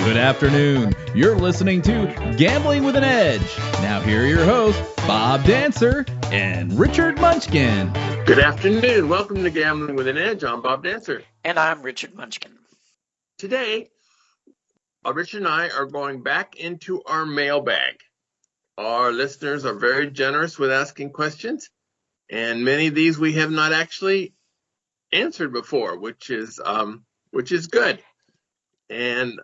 Good afternoon. You're listening to Gambling with an Edge. Now here are your hosts, Bob Dancer and Richard Munchkin. Good afternoon. Welcome to Gambling with an Edge. I'm Bob Dancer. And I'm Richard Munchkin. Today, Richard and I are going back into our mailbag. Our listeners are very generous with asking questions, and many of these we have not actually answered before, which is good. And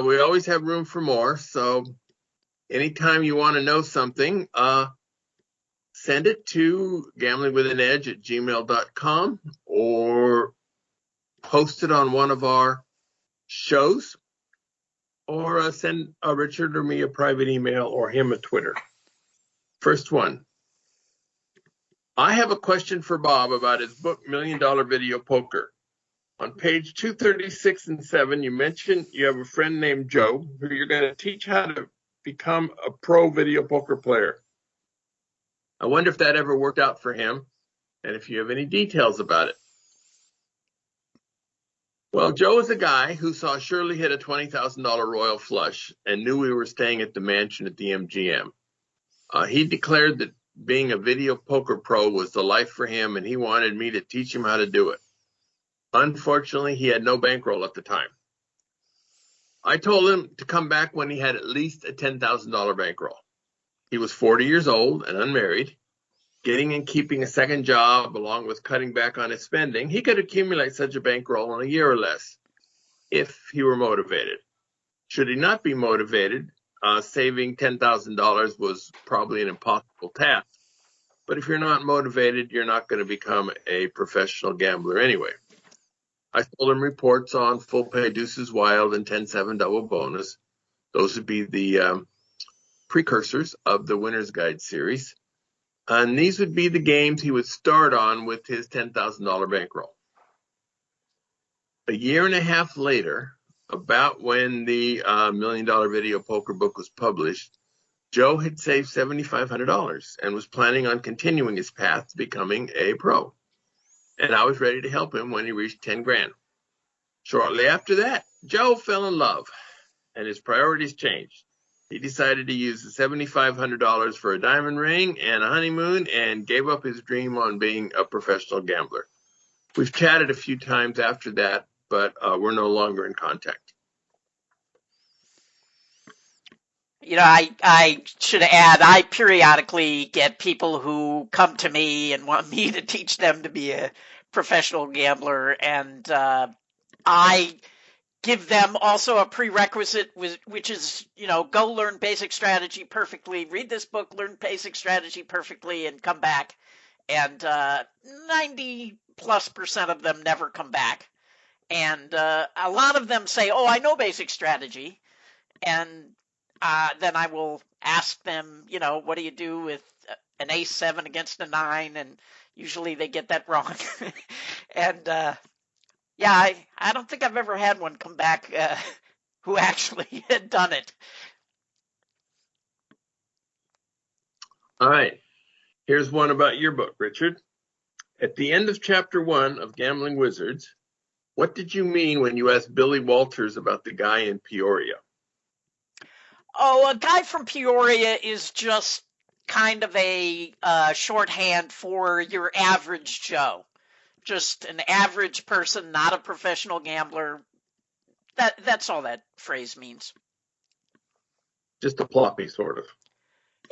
we always have room for more. So anytime you want to know something, send it to gamblingwithanedge@gmail.com or post it on one of our shows, or send Richard or me a private email or him a Twitter. First one. I have a question for Bob about his book, $1 Million Video Poker. On page 236 and 7, you mentioned you have a friend named Joe who you're going to teach how to become a pro video poker player. I wonder if that ever worked out for him, and if you have any details about it. Well, Joe is a guy who saw Shirley hit a $20,000 royal flush and knew we were staying at the mansion at the MGM. He declared that being a video poker pro was the life for him, and he wanted me to teach him how to do it. Unfortunately, he had no bankroll at the time. I told him to come back when he had at least a $10,000 bankroll. He was 40 years old and unmarried. Getting and keeping a second job, along with cutting back on his spending, he could accumulate such a bankroll in a year or less, if he were motivated. Should he not be motivated, saving $10,000 was probably an impossible task. But if you're not motivated, you're not going to become a professional gambler anyway. I told him reports on Full Pay Deuces Wild and 10-7 Double Bonus. Those would be the precursors of the Winner's Guide series. And these would be the games he would start on with his $10,000 bankroll. A year and a half later, about when the $1 Million Video Poker book was published, Joe had saved $7,500 and was planning on continuing his path to becoming a pro. And I was ready to help him when he reached 10 grand. Shortly after that, Joe fell in love and his priorities changed. He decided to use the $7,500 for a diamond ring and a honeymoon and gave up his dream on being a professional gambler. We've chatted a few times after that, but we're no longer in contact. You know, I should add, I periodically get people who come to me and want me to teach them to be a professional gambler, and I give them also a prerequisite, which is, go learn basic strategy perfectly, read this book, learn basic strategy perfectly, and come back. And 90+% of them never come back. And a lot of them say, oh, I know basic strategy. And then I will ask them, what do you do with an ace-7 against a 9? And usually they get that wrong. And I don't think I've ever had one come back who actually had done it. All right. Here's one about your book, Richard. At the end of chapter 1 of Gambling Wizards, what did you mean when you asked Billy Walters about the guy in Peoria? Oh, a guy from Peoria is just kind of a shorthand for your average Joe. Just an average person, not a professional gambler. That's all that phrase means. Just a ploppy, sort of.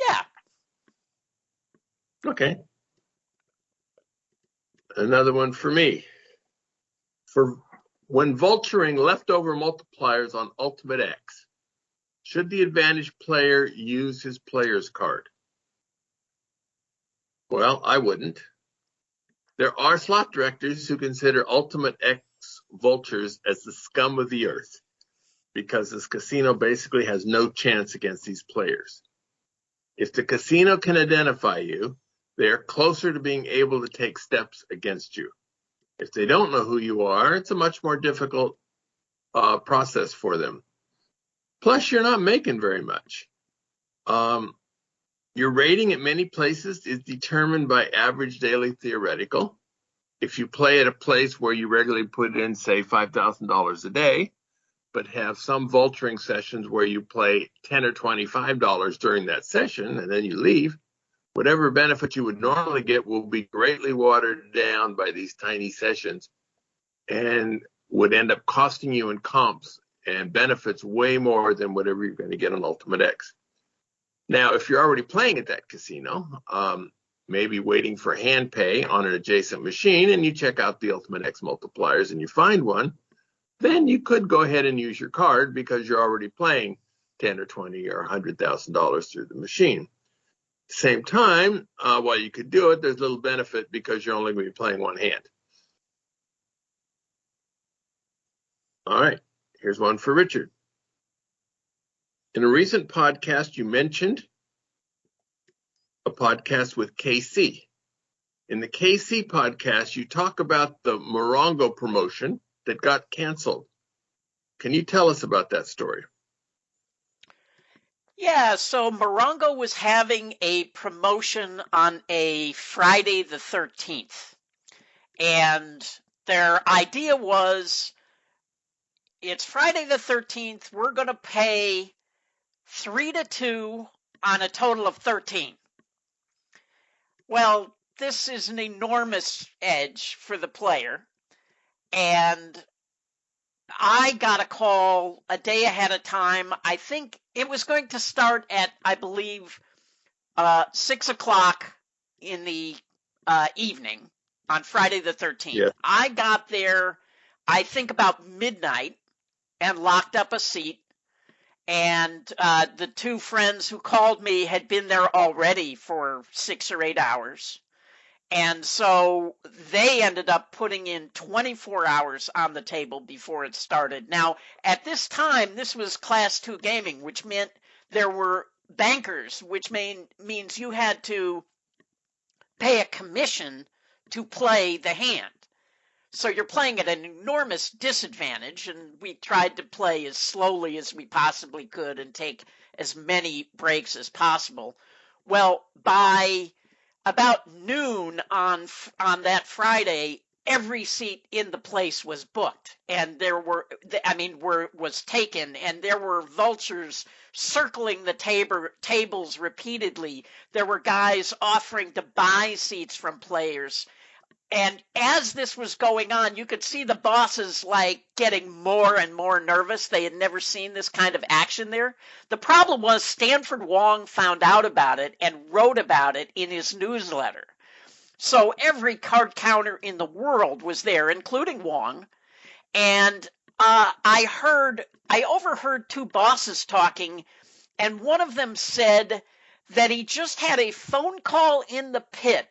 Yeah. Okay. Another one for me. For when vulturing leftover multipliers on Ultimate X, should the advantage player use his player's card? Well, I wouldn't. There are slot directors who consider Ultimate X vultures as the scum of the earth because this casino basically has no chance against these players. If the casino can identify you, they are closer to being able to take steps against you. If they don't know who you are, it's a much more difficult process for them. Plus, you're not making very much. Your rating at many places is determined by average daily theoretical. If you play at a place where you regularly put in, say, $5,000 a day, but have some vulturing sessions where you play $10 or $25 during that session and then you leave, whatever benefit you would normally get will be greatly watered down by these tiny sessions and would end up costing you in comps and benefits way more than whatever you're going to get on Ultimate X. Now, if you're already playing at that casino, maybe waiting for hand pay on an adjacent machine, and you check out the Ultimate X multipliers and you find one, then you could go ahead and use your card because you're already playing 10 or 20 or $100,000 through the machine. Same time, while you could do it, there's little benefit because you're only going to be playing one hand. All right, here's one for Richard. In a recent podcast, you mentioned a podcast with KC. In the KC podcast, you talk about the Morongo promotion that got canceled. Can you tell us about that story? Yeah, so Morongo was having a promotion on a Friday the 13th. And their idea was, it's Friday the 13th, we're going to pay 3-2 on a total of 13. Well, this is an enormous edge for the player. And I got a call a day ahead of time. I think it was going to start at, I believe, 6 o'clock in the evening on Friday the 13th. Yeah. I got there, I think, about midnight and locked up a seat. And the two friends who called me had been there already for 6 or 8 hours. And so they ended up putting in 24 hours on the table before it started. Now, at this time, this was Class 2 gaming, which meant there were bankers, which means you had to pay a commission to play the hand. So you're playing at an enormous disadvantage, and we tried to play as slowly as we possibly could and take as many breaks as possible. Well, by about noon on that Friday, every seat in the place was booked, and was taken, and there were vultures circling the tables repeatedly. There were guys offering to buy seats from players. And as this was going on, you could see the bosses getting more and more nervous. They had never seen this kind of action there. The problem was Stanford Wong found out about it and wrote about it in his newsletter. So every card counter in the world was there, including Wong. And I overheard two bosses talking, and one of them said that he just had a phone call in the pit.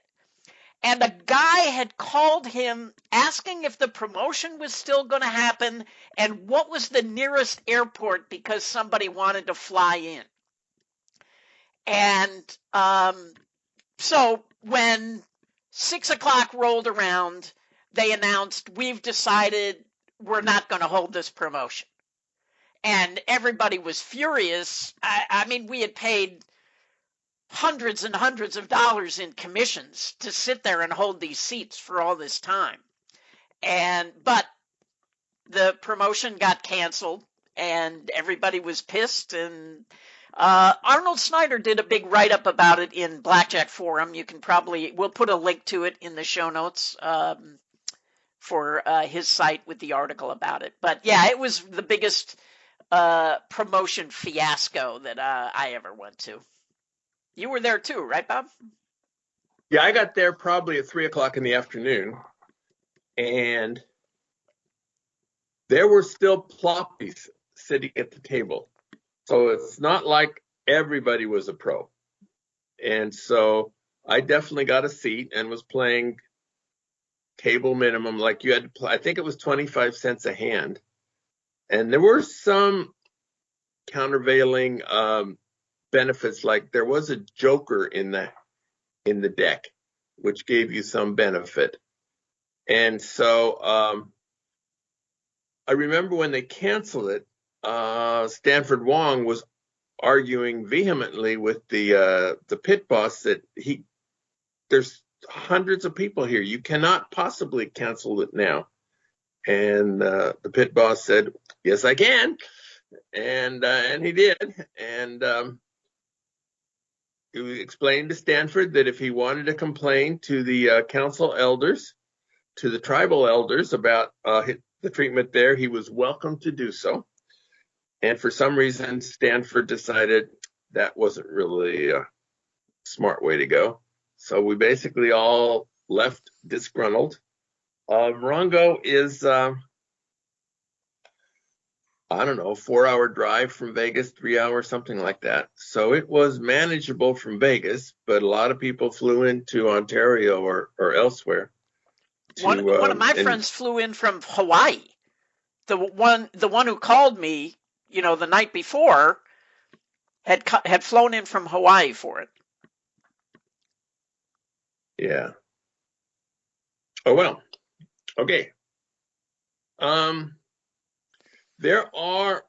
And a guy had called him asking if the promotion was still going to happen and what was the nearest airport because somebody wanted to fly in. And so when 6 o'clock rolled around, they announced, we've decided we're not going to hold this promotion. And everybody was furious. I mean, we had paid hundreds and hundreds of dollars in commissions to sit there and hold these seats for all this time. But the promotion got canceled and everybody was pissed. And Arnold Snyder did a big write-up about it in Blackjack Forum. We'll put a link to it in the show notes for his site with the article about it. But yeah, it was the biggest promotion fiasco that I ever went to. You were there too, right, Bob? Yeah, I got there probably at 3 o'clock in the afternoon, and there were still ploppies sitting at the table. So it's not like everybody was a pro. And so I definitely got a seat and was playing table minimum. Like you had to play, I think it was 25 cents a hand. And there were some countervailing benefits, like there was a joker in the deck, which gave you some benefit. And so I remember when they canceled it, Stanford Wong was arguing vehemently with the pit boss that there's hundreds of people here. You cannot possibly cancel it now. And the pit boss said, "Yes, I can." And he did. And he explained to Stanford that if he wanted to complain to the council elders, to the tribal elders about the treatment there, he was welcome to do so. And for some reason, Stanford decided that wasn't really a smart way to go. So we basically all left disgruntled. Morongo is, I don't know, 4-hour drive from Vegas, 3 hours, something like that. So it was manageable from Vegas, but a lot of people flew into Ontario or elsewhere. One of my friends flew in from Hawaii. The one who called me, the night before, had flown in from Hawaii for it. Yeah. Oh well. Okay. There are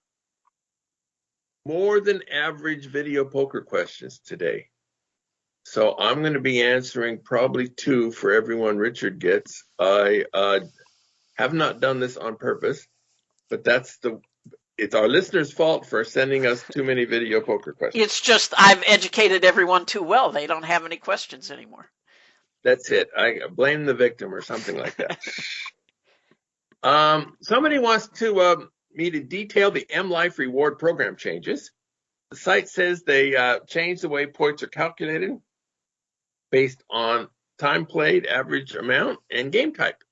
more than average video poker questions today. So I'm going to be answering probably 2 for everyone Richard gets. I have not done this on purpose, but it's our listeners' fault for sending us too many video poker questions. It's just I've educated everyone too well. They don't have any questions anymore. That's it. I blame the victim or something like that. Somebody wants me to detail the Mlife reward program changes. The site says they changed the way points are calculated based on time played, average amount, and game type.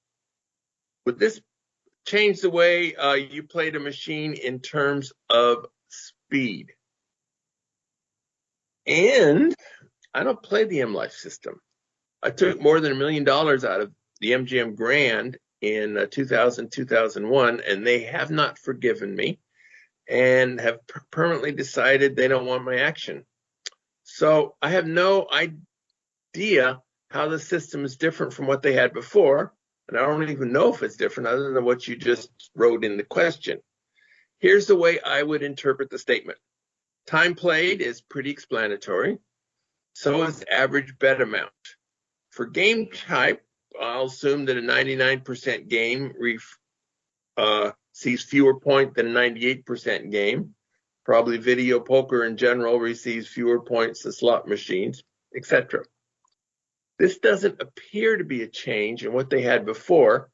Would this change the way you played a machine in terms of speed? And I don't play the Mlife system. I took more than $1 million out of the MGM Grand in 2000, 2001, and they have not forgiven me and have permanently decided they don't want my action. So I have no idea how the system is different from what they had before, and I don't even know if it's different other than what you just wrote in the question. Here's the way I would interpret the statement. Time played is pretty explanatory. So is average bet amount. For game type, I'll assume that a 99% game sees fewer points than a 98% game. Probably video poker in general receives fewer points than slot machines, etc. This doesn't appear to be a change in what they had before,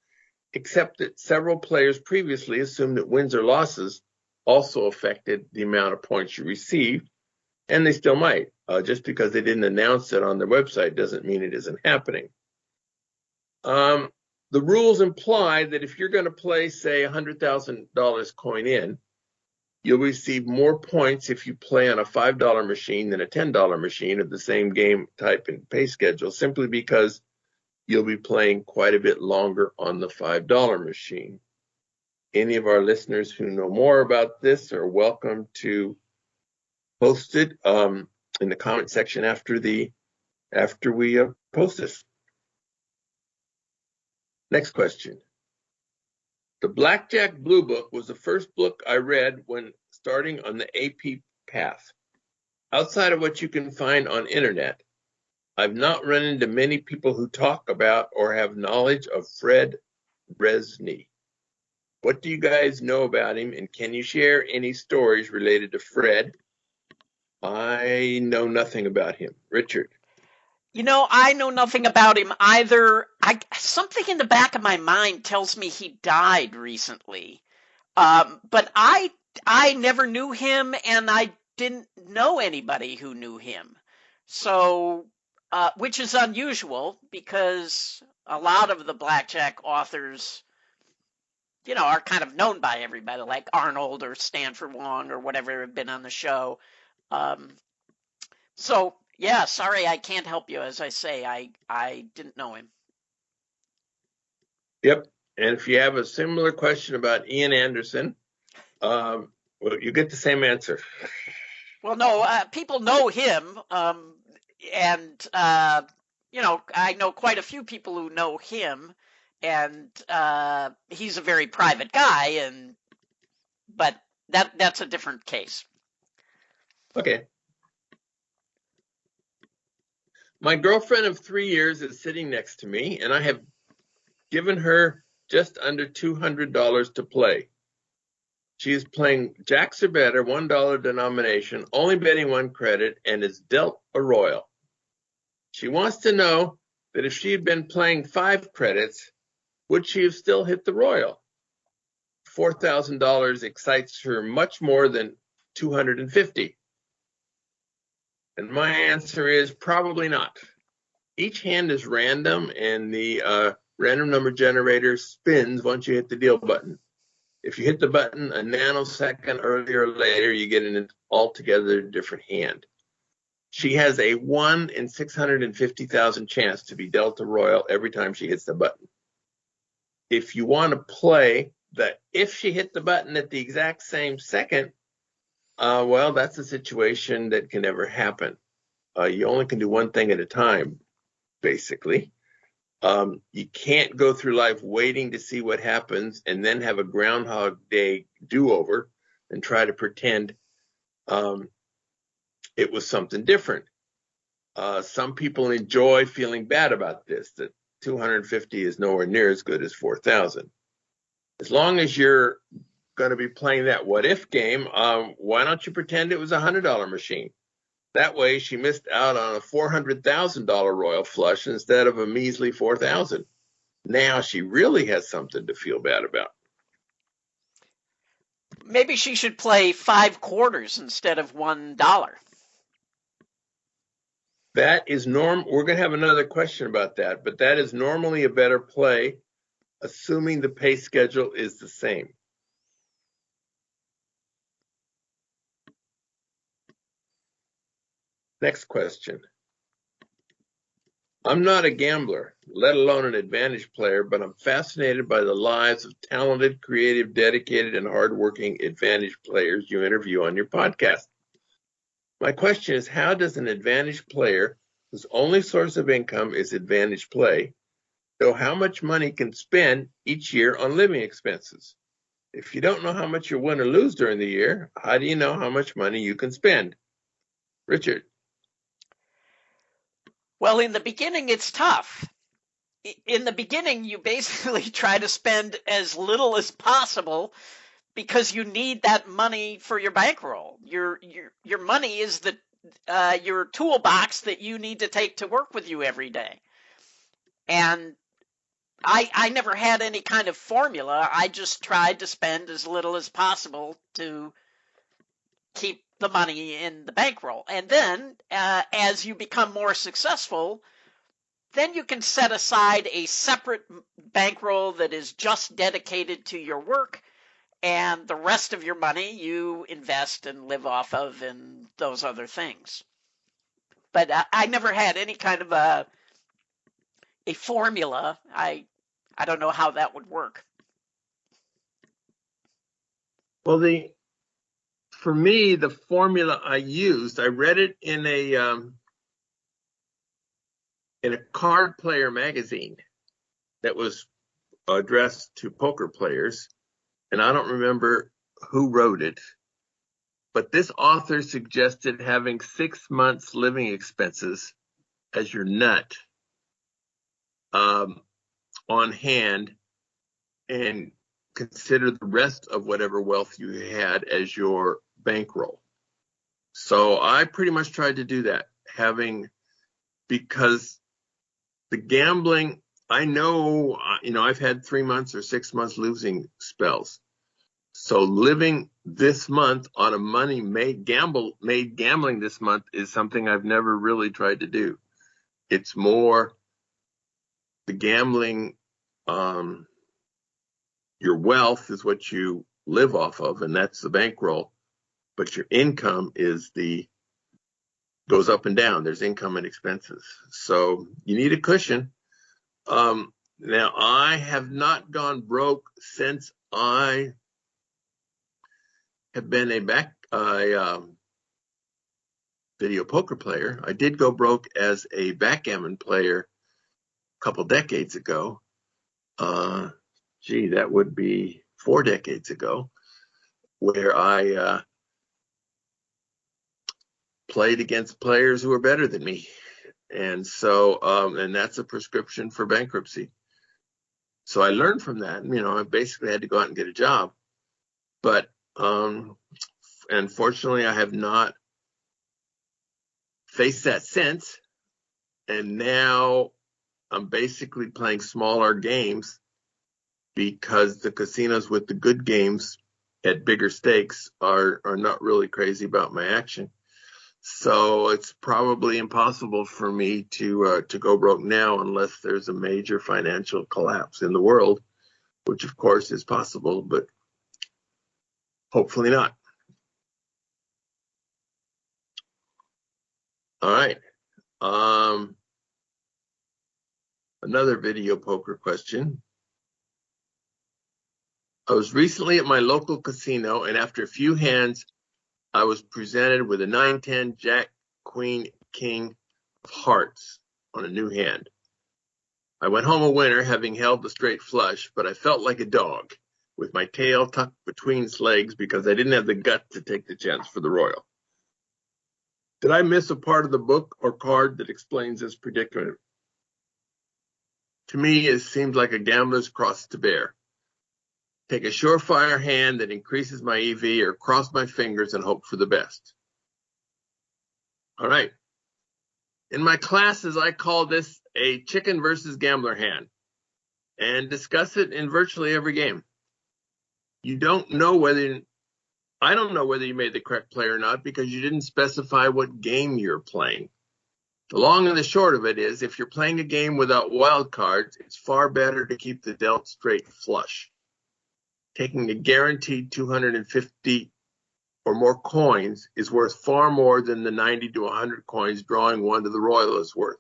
except that several players previously assumed that wins or losses also affected the amount of points you received, and they still might. Just because they didn't announce it on their website doesn't mean it isn't happening. The rules imply that if you're going to play, say, $100,000 coin in, you'll receive more points if you play on a $5 machine than a $10 machine of the same game type and pay schedule, simply because you'll be playing quite a bit longer on the $5 machine. Any of our listeners who know more about this are welcome to post it in the comment section after we post this. Next question. The Blackjack Blue Book was the first book I read when starting on the AP path. Outside of what you can find on internet, I've not run into many people who talk about or have knowledge of Fred Rezny. What do you guys know about him, and can you share any stories related to Fred? I know nothing about him. Richard. I know nothing about him either. Something in the back of my mind tells me he died recently. But I never knew him, and I didn't know anybody who knew him. So, which is unusual because a lot of the blackjack authors, are kind of known by everybody, like Arnold or Stanford Wong or whatever have been on the show. So, yeah, sorry, I can't help you. As I say, I didn't know him. Yep. And if you have a similar question about Ian Anderson, well, you get the same answer. Well, no, people know him, and I know quite a few people who know him, and he's a very private guy, but that's a different case. Okay. My girlfriend of 3 years is sitting next to me, and I have given her just under $200 to play. She is playing jacks or better, $1 denomination, only betting 1 credit, and is dealt a royal. She wants to know that if she had been playing 5 credits, would she have still hit the royal? $4,000 excites her much more than $250. And my answer is probably not. Each hand is random, and the random number generator spins once you hit the deal button. If you hit the button a nanosecond earlier or later, you get an altogether different hand. She has a 1 in 650,000 chance to be dealt a royal every time she hits the button. If you want to play that if she hit the button at the exact same second, well, that's a situation that can never happen. You only can do one thing at a time, basically. You can't go through life waiting to see what happens and then have a Groundhog Day do-over and try to pretend it was something different. Some people enjoy feeling bad about this, that 250 is nowhere near as good as 4,000. As long as you're going to be playing that what-if game, why don't you pretend it was a $100 machine? That way she missed out on a $400,000 royal flush instead of a measly 4,000. Now she really has something to feel bad about. Maybe she should play 5 quarters instead of $1. That is norm. We're going to have another question about that, but that is normally a better play, assuming the pay schedule is the same. Next question. I'm not a gambler, let alone an advantage player, but I'm fascinated by the lives of talented, creative, dedicated, and hardworking advantage players you interview on your podcast. My question is, how does an advantage player whose only source of income is advantage play know how much money can spend each year on living expenses? If you don't know how much you'll win or lose during the year, how do you know how much money you can spend? Richard. Well, in the beginning, it's tough. In the beginning, you basically try to spend as little as possible because you need that money for your bankroll. Your money is your toolbox that you need to take to work with you every day. And I never had any kind of formula. I just tried to spend as little as possible to keep the money in the bankroll. And then as you become more successful, then you can set aside a separate bankroll that is just dedicated to your work, and the rest of your money you invest and live off of and those other things. But I never had any kind of a formula. I don't know how that would work. Well, for me, the formula I used, I read it in a card player magazine that was addressed to poker players, and I don't remember who wrote it, but this author suggested having 6 months living expenses as your nut on hand, and consider the rest of whatever wealth you had as your bankroll. So I pretty much tried to do that, because the gambling, I know, I've had 3 months or 6 months losing spells. So living this month on a money made gambling this month is something I've never really tried to do. It's more the gambling, your wealth is what you live off of, and that's the bankroll. But your income goes up and down. There's income and expenses. So you need a cushion. Now, I have not gone broke since I have been a video poker player. I did go broke as a backgammon player a couple decades ago. That would be 4 decades ago, where I played against players who were better than me. And so, and that's a prescription for bankruptcy. So I learned from that. I basically had to go out and get a job. But unfortunately, I have not faced that since. And now I'm basically playing smaller games because the casinos with the good games at bigger stakes are not really crazy about my action. So it's probably impossible for me to go broke now unless there's a major financial collapse in the world, which of course is possible, but hopefully not. All right. Another video poker question. I was recently at my local casino, and after a few hands, I was presented with a 9-10 Jack, Queen, King of hearts on a new hand. I went home a winner, having held the straight flush, but I felt like a dog with my tail tucked between his legs because I didn't have the guts to take the chance for the royal. Did I miss a part of the book or card that explains this predicament? To me, it seems like a gambler's cross to bear. Take a surefire hand that increases my EV or cross my fingers and hope for the best. All right. In my classes, I call this a chicken versus gambler hand and discuss it in virtually every game. I don't know whether you made the correct play or not because you didn't specify what game you're playing. The long and the short of it is, if you're playing a game without wild cards, it's far better to keep the dealt straight flush. Taking a guaranteed 250 or more coins is worth far more than the 90 to 100 coins drawing one to the royal is worth.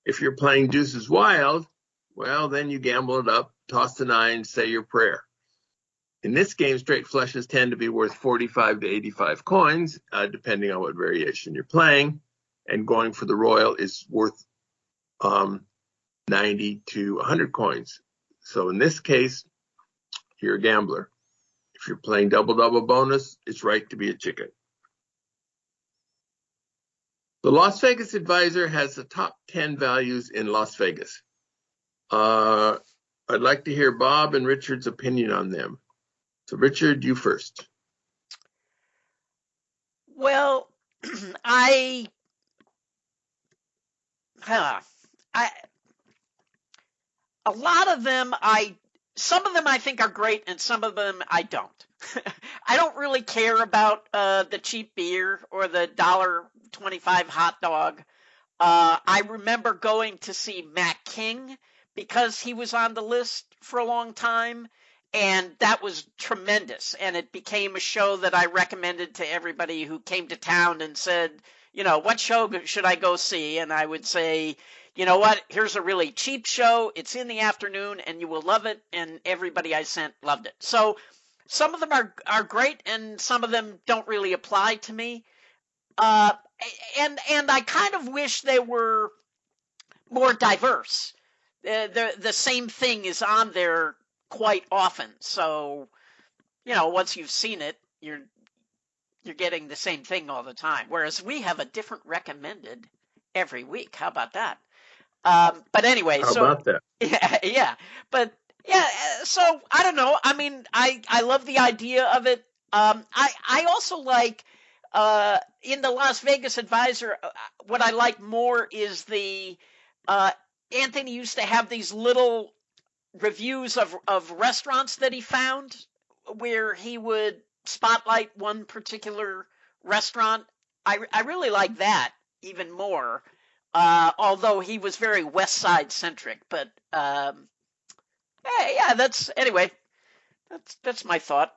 If you're playing deuces wild, well, then you gamble it up, toss the 9, say your prayer. In this game, straight flushes tend to be worth 45 to 85 coins, depending on what variation you're playing, and going for the royal is worth 90 to 100 coins. So in this case, you're a gambler. If you're playing double-double bonus, it's right to be a chicken. The Las Vegas Advisor has the top 10 values in Las Vegas. I'd like to hear Bob and Richard's opinion on them. So Richard, you first. Well, a lot of them, some of them I think are great, and some of them I don't. I don't really care about the cheap beer or the $1.25 hot dog. I remember going to see Matt King because he was on the list for a long time, and that was tremendous. And it became a show that I recommended to everybody who came to town and said, what show should I go see? And I would say, you know what, here's a really cheap show. It's in the afternoon, and you will love it. And everybody I sent loved it. So some of them are great, and some of them don't really apply to me. And I kind of wish they were more diverse. The same thing is on there quite often. So, once you've seen it, you're getting the same thing all the time. Whereas we have a different recommended every week. How about that? But anyway, How about that? Yeah. But yeah, so I don't know. I mean, I love the idea of it. I also like in the Las Vegas Advisor, what I like more is the Anthony used to have these little reviews of restaurants that he found where he would spotlight one particular restaurant. I really like that even more, although he was very West Side centric. But yeah, that's my thought.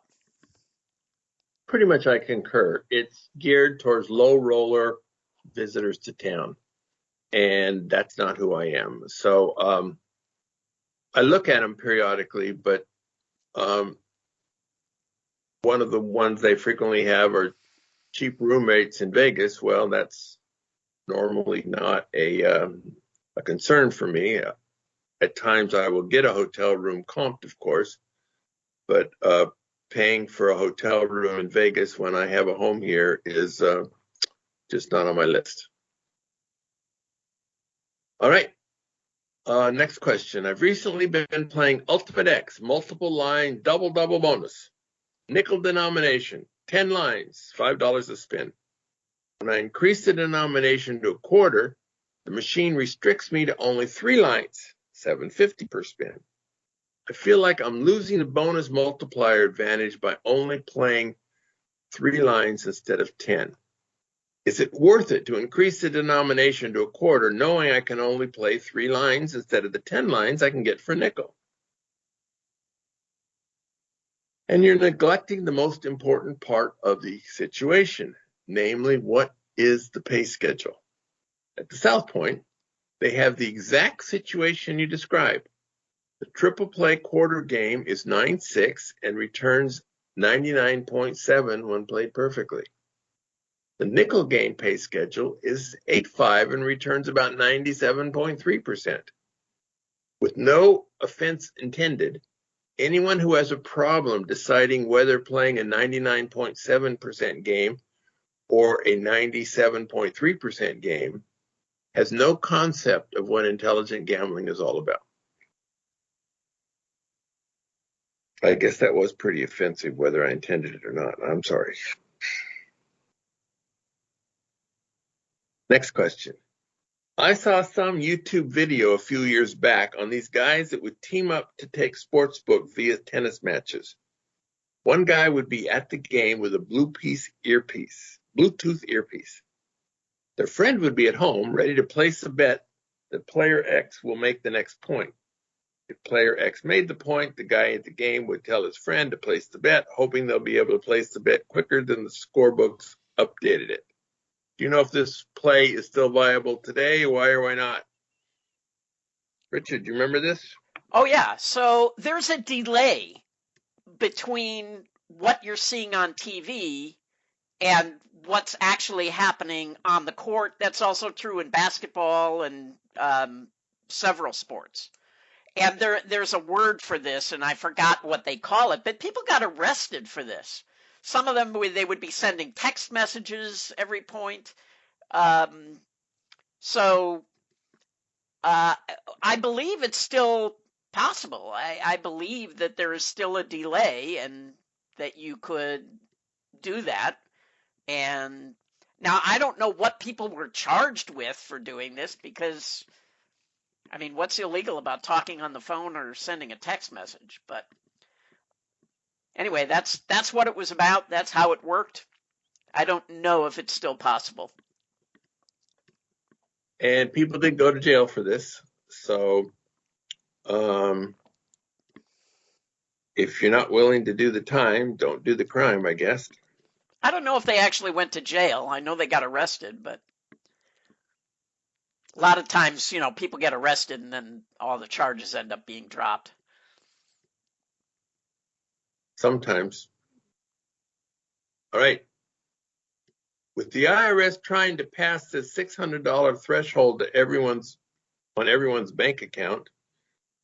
Pretty much I concur. It's geared towards low roller visitors to town, and that's not who I am. So I look at them periodically, but one of the ones they frequently have are cheap roommates in Vegas. Well, that's normally not a concern for me. At times I will get a hotel room comped, of course, but paying for a hotel room in Vegas when I have a home here is just not on my list. All right. Next question. I've recently been playing Ultimate X, multiple line, double bonus, nickel denomination, 10 lines, $5 a spin. When I increase the denomination to a quarter, the machine restricts me to only 3 lines, $7.50 per spin. I feel like I'm losing the bonus multiplier advantage by only playing 3 lines instead of 10. Is it worth it to increase the denomination to a quarter, knowing I can only play 3 lines instead of the 10 lines I can get for nickel? And you're neglecting the most important part of the situation, namely, what is the pay schedule? At the South Point, they have the exact situation you described. The triple play quarter game is 9-6 and returns 99.7 when played perfectly. The nickel game pay schedule is 8-5 and returns about 97.3%. With no offense intended, anyone who has a problem deciding whether playing a 99.7% game or a 97.3% game has no concept of what intelligent gambling is all about. I guess that was pretty offensive, whether I intended it or not. I'm sorry. Next question. I saw some YouTube video a few years back on these guys that would team up to take sportsbook via tennis matches. One guy would be at the game with a Bluetooth earpiece. Their friend would be at home ready to place a bet that player X will make the next point. If player X made the point, the guy at the game would tell his friend to place the bet, hoping they'll be able to place the bet quicker than the scorebooks updated it. Do you know if this play is still viable today? Why or why not? Richard, do you remember this? Oh, yeah. So there's a delay between what you're seeing on TV and what's actually happening on the court. That's also true in basketball and several sports. And there's a word for this, and I forgot what they call it, but people got arrested for this. Some of them, they would be sending text messages every point. So I believe it's still possible. I believe that there is still a delay and that you could do that. And now I don't know what people were charged with for doing this because, I mean, what's illegal about talking on the phone or sending a text message? But anyway, that's what it was about. That's how it worked. I don't know if it's still possible. And people did go to jail for this. So if you're not willing to do the time, don't do the crime, I guess. I don't know if they actually went to jail. I know they got arrested, but a lot of times, people get arrested and then all the charges end up being dropped. Sometimes. All right. With the IRS trying to pass the $600 threshold to everyone's bank account,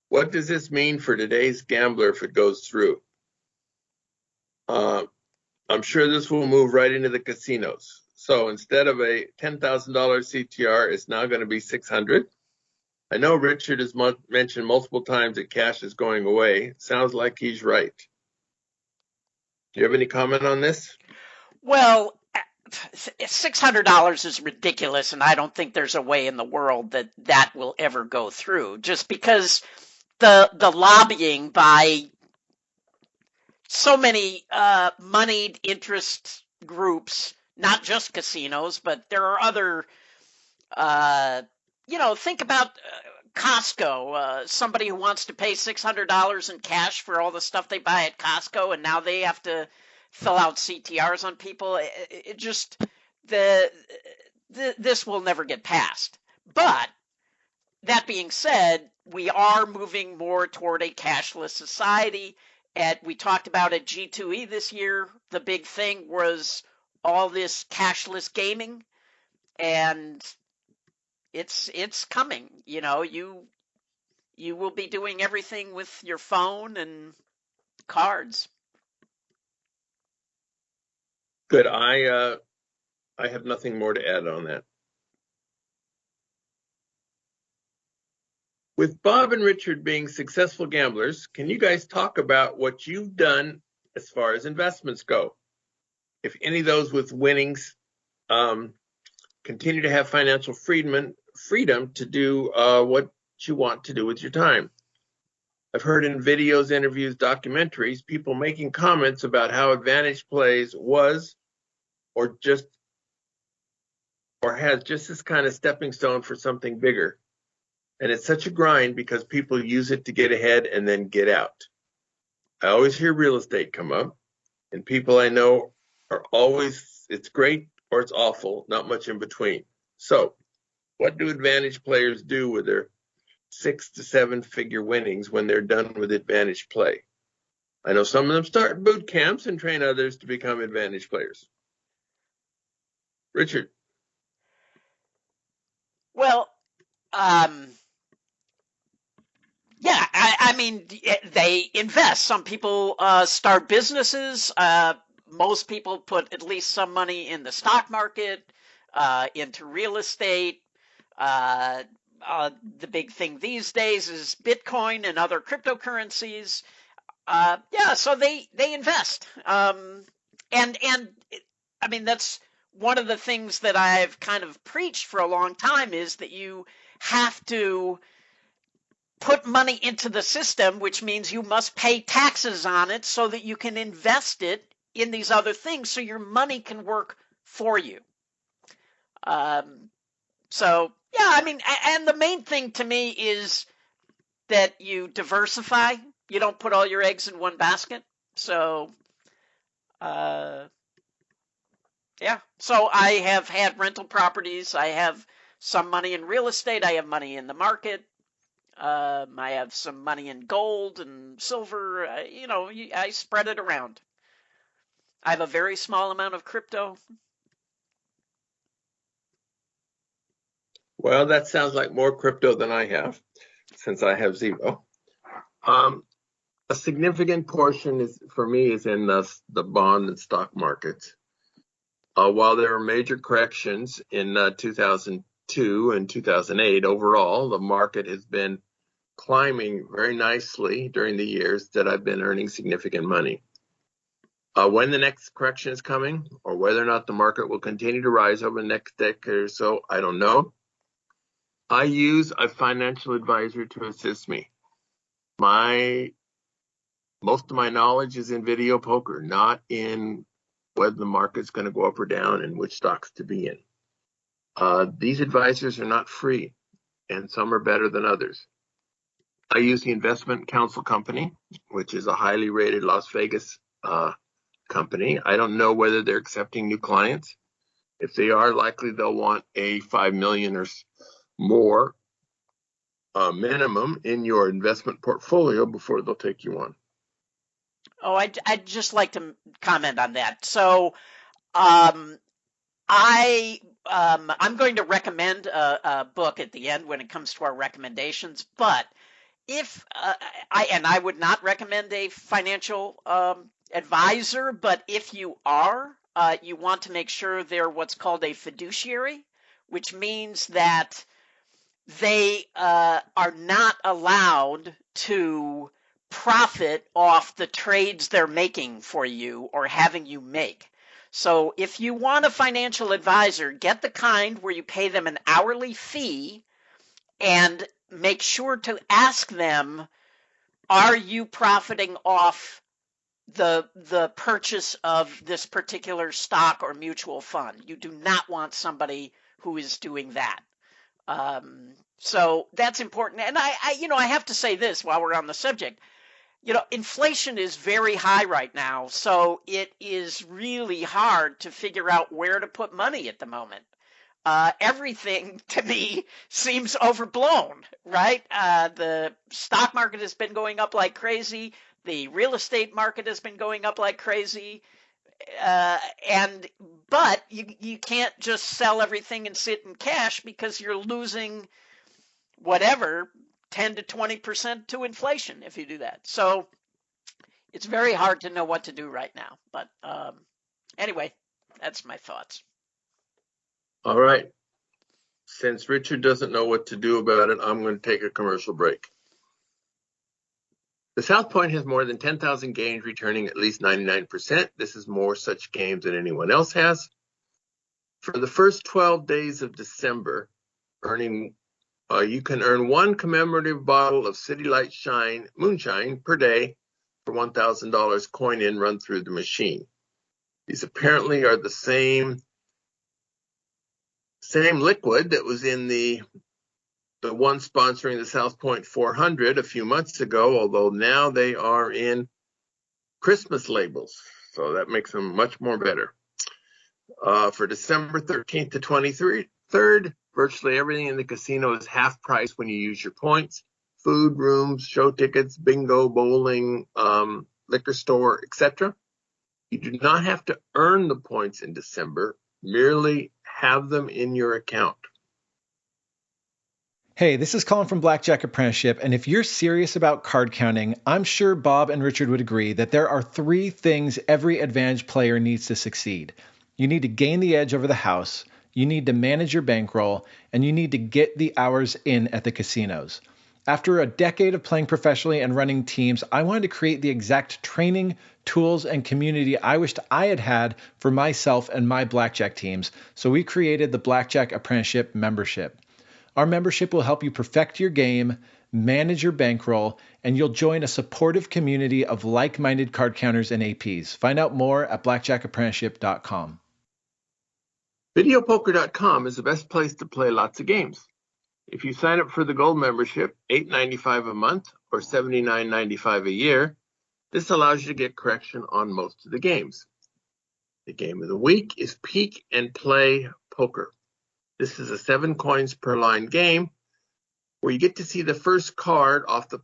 what does this mean for today's gambler if it goes through? I'm sure this will move right into the casinos. So instead of a $10,000 CTR, it's now going to be $600. I know Richard has mentioned multiple times that cash is going away. Sounds like he's right. Do you have any comment on this? Well, $600 is ridiculous, and I don't think there's a way in the world that will ever go through, just because the lobbying by so many moneyed interest groups, not just casinos, but there are other, think about Costco, somebody who wants to pay $600 in cash for all the stuff they buy at Costco, and now they have to fill out CTRs on people. It just, this will never get passed. But that being said, we are moving more toward a cashless society. We talked about at G2E this year, the big thing was all this cashless gaming, and it's coming. You will be doing everything with your phone and cards. Good. I have nothing more to add on that. With Bob and Richard being successful gamblers, can you guys talk about what you've done as far as investments go? If any of those with winnings continue to have financial freedom to do what you want to do with your time. I've heard in videos, interviews, documentaries, people making comments about how advantage plays was or has just this kind of stepping stone for something bigger. And it's such a grind because people use it to get ahead and then get out. I always hear real estate come up, and people I know are always, it's great or it's awful, not much in between. So what do advantage players do with their 6 to 7 figure winnings when they're done with advantage play? I know some of them start boot camps and train others to become advantage players. Richard. Well, yeah, I mean, they invest. Some people start businesses. Most people put at least some money in the stock market, into real estate. The big thing these days is Bitcoin and other cryptocurrencies. Yeah, so they invest. And I mean, that's one of the things that I've kind of preached for a long time, is that you have to put money into the system, which means you must pay taxes on it so that you can invest it in these other things so your money can work for you. So, yeah, I mean, and the main thing to me is that you diversify. You don't put all your eggs in one basket. So, yeah. So I have had rental properties. I have some money in real estate. I have money in the market. I have some money in gold and silver. I spread it around. I have a very small amount of crypto. Well, that sounds like more crypto than I have, since I have zero. A significant portion for me is in the bond and stock markets. While there are major corrections in 2002 and 2008, overall, the market has been climbing very nicely during the years that I've been earning significant money. When the next correction is coming, or whether or not the market will continue to rise over the next decade or so, I don't know. I use a financial advisor to assist me. Most of my knowledge is in video poker, not in whether the market's going to go up or down and which stocks to be in. These advisors are not free, and some are better than others. I use the Investment Counsel Company, which is a highly rated Las Vegas company. I don't know whether they're accepting new clients. If they are, likely they'll want a $5 million or more minimum in your investment portfolio before they'll take you on. Oh, I'd just like to comment on that. So, I'm going to recommend a book at the end when it comes to our recommendations, but if I would not recommend a financial advisor, but if you are, you want to make sure they're what's called a fiduciary, which means that they are not allowed to profit off the trades they're making for you or having you make. So if you want a financial advisor, get the kind where you pay them an hourly fee and make sure to ask them, are you profiting off the purchase of this particular stock or mutual fund? You do not want somebody who is doing that. So that's important. And I have to say this while we're on the subject. Inflation is very high right now, so it is really hard to figure out where to put money at the moment. Everything to me seems overblown, right? The stock market has been going up like crazy. The real estate market has been going up like crazy. But you can't just sell everything and sit in cash because you're losing whatever 10 to 20% to inflation if you do that. So it's very hard to know what to do right now. But anyway, that's my thoughts. All right. Since Richard doesn't know what to do about it, I'm going to take a commercial break. The South Point has more than 10,000 games returning at least 99%. This is more such games than anyone else has. For the first 12 days of December, you can earn one commemorative bottle of City Light Shine Moonshine per day for $1,000 coin in run through the machine. These apparently are the same liquid that was in the one sponsoring the South Point 400 a few months ago, although now they are in Christmas labels. So that makes them much more better. For December 13th to 23rd, virtually everything in the casino is half price when you use your points. Food, rooms, show tickets, bingo, bowling, liquor store, etc. You do not have to earn the points in December, merely have them in your account. Hey, this is Colin from Blackjack Apprenticeship, and if you're serious about card counting, I'm sure Bob and Richard would agree that there are 3 things every advantage player needs to succeed. You need to gain the edge over the house, you need to manage your bankroll, and you need to get the hours in at the casinos. After a decade of playing professionally and running teams, I wanted to create the exact training, tools, and community I wished I had had for myself and my blackjack teams, so we created the Blackjack Apprenticeship membership. Our membership will help you perfect your game, manage your bankroll, and you'll join a supportive community of like-minded card counters and APs. Find out more at blackjackapprenticeship.com. Videopoker.com is the best place to play lots of games. If you sign up for the gold membership, $8.95 a month or $79.95 a year, this allows you to get correction on most of the games. The game of the week is Peek and Play Poker. This is a 7 coins per line game where you get to see the first card off the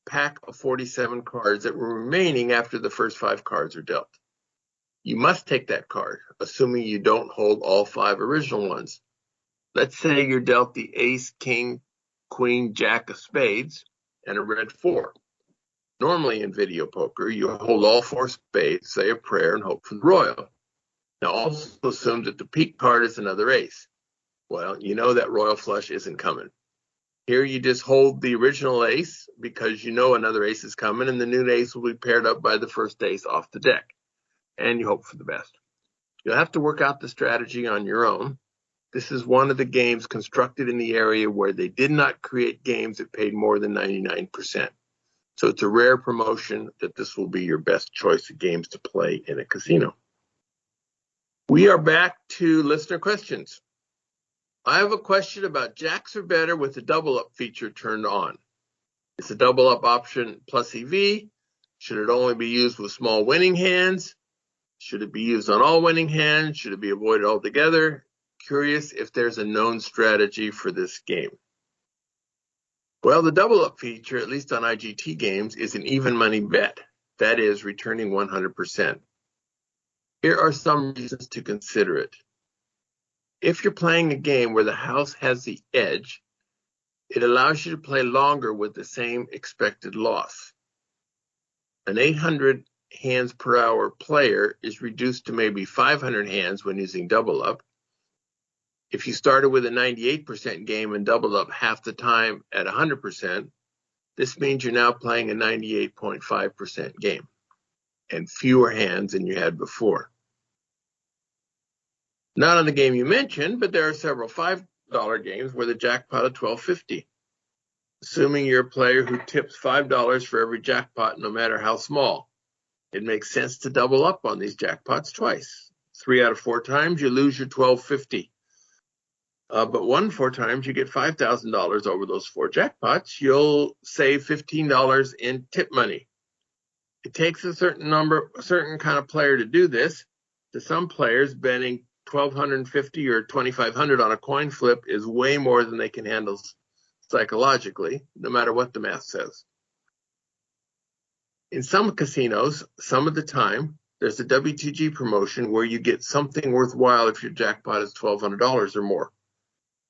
pack of 47 cards that were remaining after the first 5 cards are dealt. You must take that card, assuming you don't hold all 5 original ones. Let's say you're dealt the ace, king, queen, jack of spades, and a red 4. Normally in video poker, you hold all 4 spades, say a prayer, and hope for the royal. Now also assume that the peak card is another ace. Well, you know that royal flush isn't coming. Here you just hold the original ace because you know another ace is coming and the new ace will be paired up by the first ace off the deck. And you hope for the best. You'll have to work out the strategy on your own. This is one of the games constructed in the area where they did not create games that paid more than 99%. So it's a rare promotion that this will be your best choice of games to play in a casino. We are back to listener questions. I have a question about jacks are better with the double up feature turned on. It's a double up option plus EV. Should it only be used with small winning hands? Should it be used on all winning hands? Should it be avoided altogether? Curious if there's a known strategy for this game. Well, the double up feature, at least on IGT games, is an even money bet. That is, returning 100%. Here are some reasons to consider it. If you're playing a game where the house has the edge, it allows you to play longer with the same expected loss. An 800 hands per hour player is reduced to maybe 500 hands when using double up. If you started with a 98% game and doubled up half the time at 100%, this means you're now playing a 98.5% game and fewer hands than you had before. Not on the game you mentioned, but there are several $5 games where the jackpot of $12.50. Assuming you're a player who tips $5 for every jackpot, no matter how small, it makes sense to double up on these jackpots twice. 3 out of 4 times, you lose your $12.50. But 1 in 4 times, you get $5,000 over those 4 jackpots. You'll save $15 in tip money. It takes a certain kind of player to do this. To some players, betting $1,250 or $2,500 on a coin flip is way more than they can handle psychologically, no matter what the math says. In some casinos, some of the time, there's a WTG promotion where you get something worthwhile if your jackpot is $1,200 or more.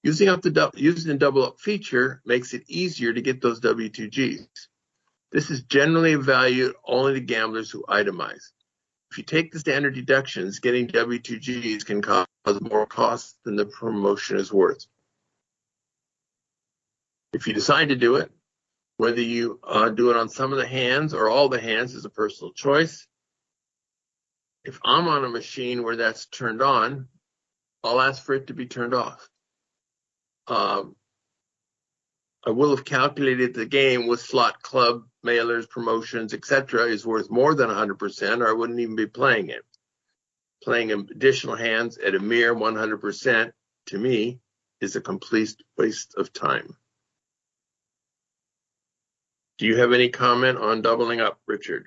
Using the double up feature makes it easier to get those W2Gs. This is generally valued only to gamblers who itemize. If you take the standard deductions, getting W2Gs can cause more costs than the promotion is worth. If you decide to do it, whether you do it on some of the hands or all the hands is a personal choice. If I'm on a machine where that's turned on, I'll ask for it to be turned off. I will have calculated the game with slot club, mailers, promotions, etc. is worth more than 100%, or I wouldn't even be playing it. Playing additional hands at a mere 100%, to me, is a complete waste of time. Do you have any comment on doubling up, Richard?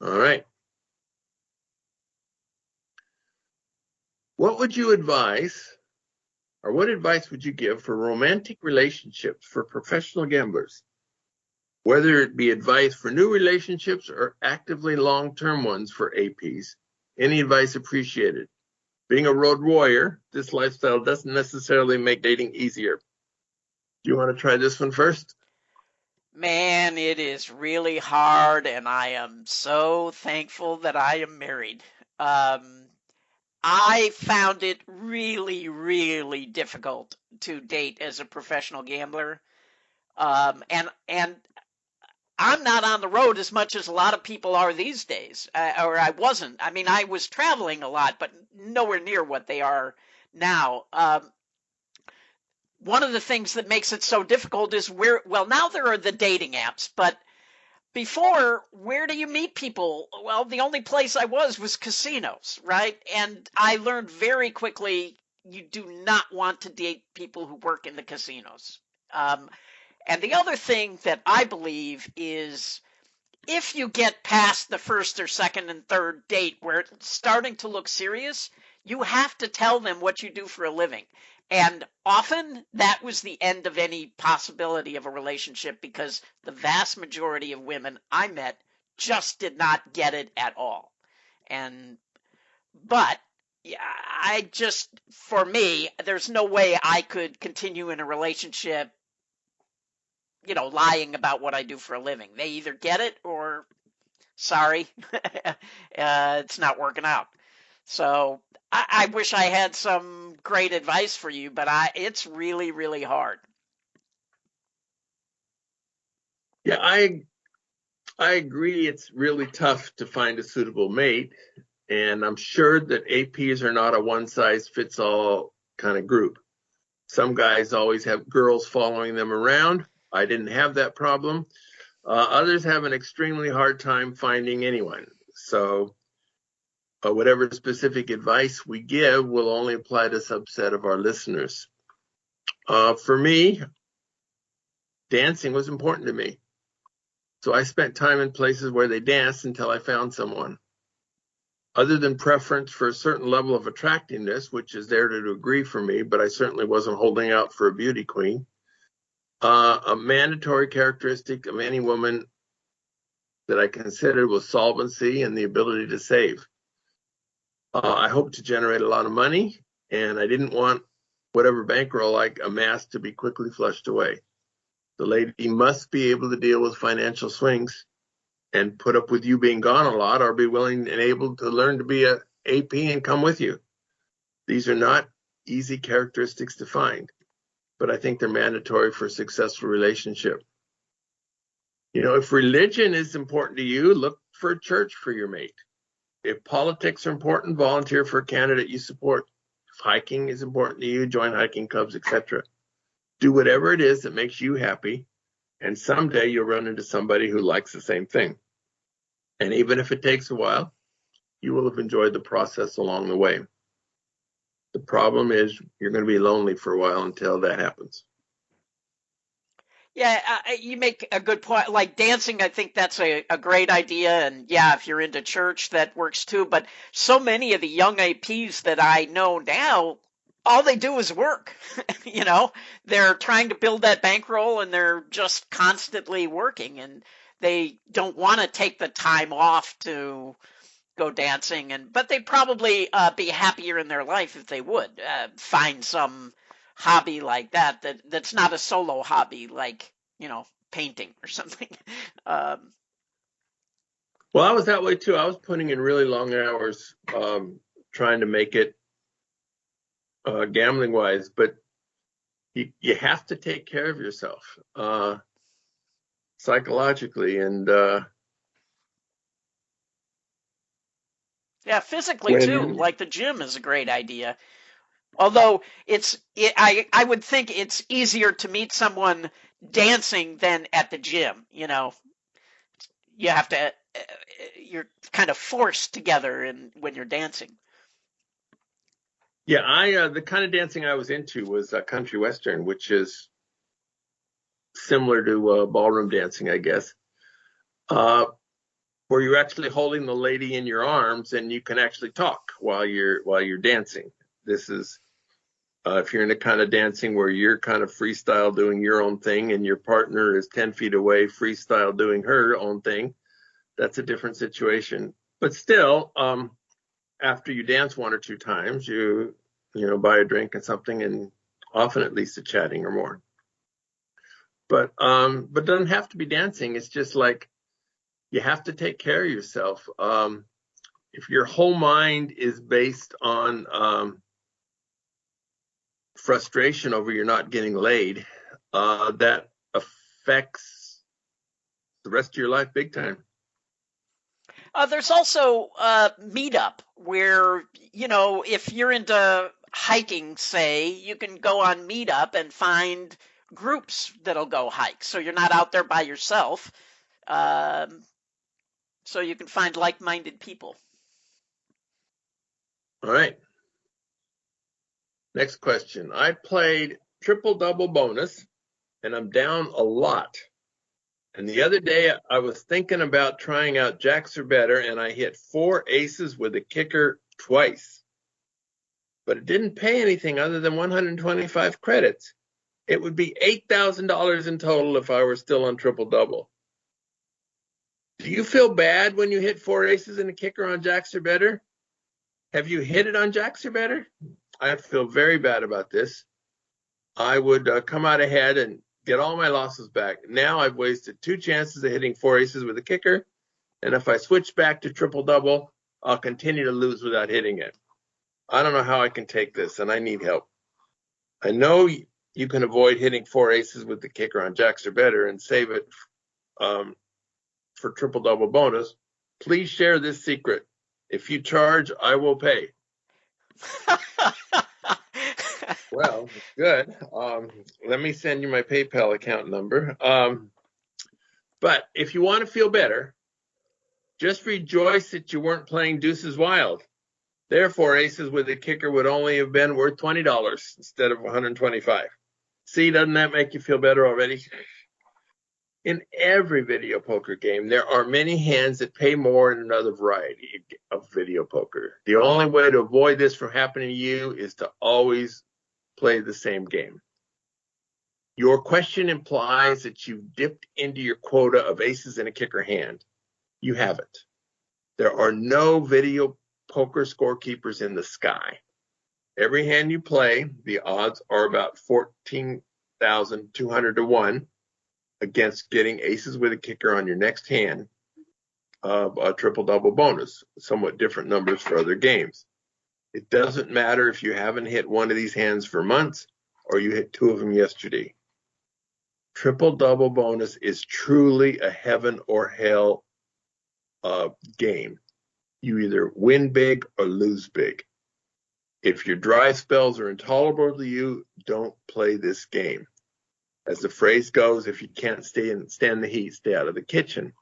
All right. What would you advise, or what advice would you give for romantic relationships for professional gamblers? Whether it be advice for new relationships or actively long-term ones for APs, any advice appreciated. Being a road warrior, this lifestyle doesn't necessarily make dating easier. Do you want to try this one first? Man, it is really hard, and I am so thankful that I am married. I found it really, really difficult to date as a professional gambler. And I'm not on the road as much as a lot of people are these days, or I wasn't. I mean, I was traveling a lot, but nowhere near what they are now. One of the things that makes it so difficult is now there are the dating apps, but before, where do you meet people? Well, the only place I was casinos, right? And I learned very quickly you do not want to date people who work in the casinos. And the other thing that I believe is if you get past the first or second and third date where it's starting to look serious, you have to tell them what you do for a living. And often that was the end of any possibility of a relationship because the vast majority of women I met just did not get it at all. But for me, there's no way I could continue in a relationship, lying about what I do for a living. They either get it or sorry, it's not working out. So I wish I had some great advice for you, but it's really, really hard. Yeah, I agree. It's really tough to find a suitable mate, and I'm sure that APs are not a one-size-fits-all kind of group. Some guys always have girls following them around. I didn't have that problem. Others have an extremely hard time finding anyone. So whatever specific advice we give will only apply to a subset of our listeners. For me, dancing was important to me. So I spent time in places where they danced until I found someone. Other than preference for a certain level of attractiveness, which is there to agree for me, but I certainly wasn't holding out for a beauty queen. A mandatory characteristic of any woman that I considered was solvency and the ability to save. I hoped to generate a lot of money, and I didn't want whatever bankroll I amassed to be quickly flushed away. The lady must be able to deal with financial swings and put up with you being gone a lot, or be willing and able to learn to be a AP and come with you. These are not easy characteristics to find, but I think they're mandatory for a successful relationship. If religion is important to you, look for a church for your mate. If politics are important, volunteer for a candidate you support. If hiking is important to you, join hiking clubs, etc. Do whatever it is that makes you happy, and someday you'll run into somebody who likes the same thing. And even if it takes a while, you will have enjoyed the process along the way. The problem is you're going to be lonely for a while until that happens. Yeah, you make a good point. Like dancing, I think that's a great idea. And yeah, if you're into church, that works too. But so many of the young APs that I know now, all they do is work. They're trying to build that bankroll and they're just constantly working. And they don't want to take the time off to go dancing. But they'd probably be happier in their life if they would find some hobby like that's not a solo hobby, like painting or something. Well, I was that way too. I was putting in really long hours trying to make it gambling wise, but you have to take care of yourself psychologically, and Yeah, physically too. Like the gym is a great idea. Although I would think it's easier to meet someone dancing than at the gym. You know, you have to you're kind of forced together when you're dancing. Yeah, the kind of dancing I was into was country western, which is similar to ballroom dancing, I guess, where you're actually holding the lady in your arms and you can actually talk while you're dancing. This is if you're in a kind of dancing where you're kind of freestyle doing your own thing and your partner is 10 feet away freestyle doing her own thing, that's a different situation. But still, after you dance one or two times, you buy a drink and something, and often at least a chatting or more. But it doesn't have to be dancing. It's just like you have to take care of yourself. If your whole mind is based on frustration over you're not getting laid, that affects the rest of your life big time. There's also Meetup, where, if you're into hiking, say, you can go on Meetup and find groups that'll go hike. So you're not out there by yourself. So you can find like-minded people. All right. Next question. I played triple-double bonus, and I'm down a lot. And the other day, I was thinking about trying out jacks or better, and I hit 4 aces with a kicker twice. But it didn't pay anything other than 125 credits. It would be $8,000 in total if I were still on triple-double. Do you feel bad when you hit 4 aces and a kicker on jacks or better? Have you hit it on jacks or better? I feel very bad about this. I would come out ahead and get all my losses back. Now I've wasted 2 chances of hitting 4 aces with a kicker, and if I switch back to triple-double, I'll continue to lose without hitting it. I don't know how I can take this, and I need help. I know you can avoid hitting 4 aces with the kicker on jacks or better and save it for triple-double bonus. Please share this secret. If you charge, I will pay. Well, good. Let me send you my PayPal account number. But if you want to feel better, just rejoice that you weren't playing deuces wild. Therefore, aces with a kicker would only have been worth $20 instead of $125. See, doesn't that make you feel better already? In every video poker game, there are many hands that pay more in another variety of video poker. The only way to avoid this from happening to you is to always play the same game. Your question implies that you've dipped into your quota of aces in a kicker hand. You haven't. There are no video poker scorekeepers in the sky. Every hand you play, the odds are about 14,200 to 1 against getting aces with a kicker on your next hand of a triple-double bonus, somewhat different numbers for other games. It doesn't matter if you haven't hit one of these hands for months or you hit 2 of them yesterday. Triple-double bonus is truly a heaven or hell game. You either win big or lose big. If your dry spells are intolerable to you, don't play this game. As the phrase goes, if you can't stand the heat, stay out of the kitchen.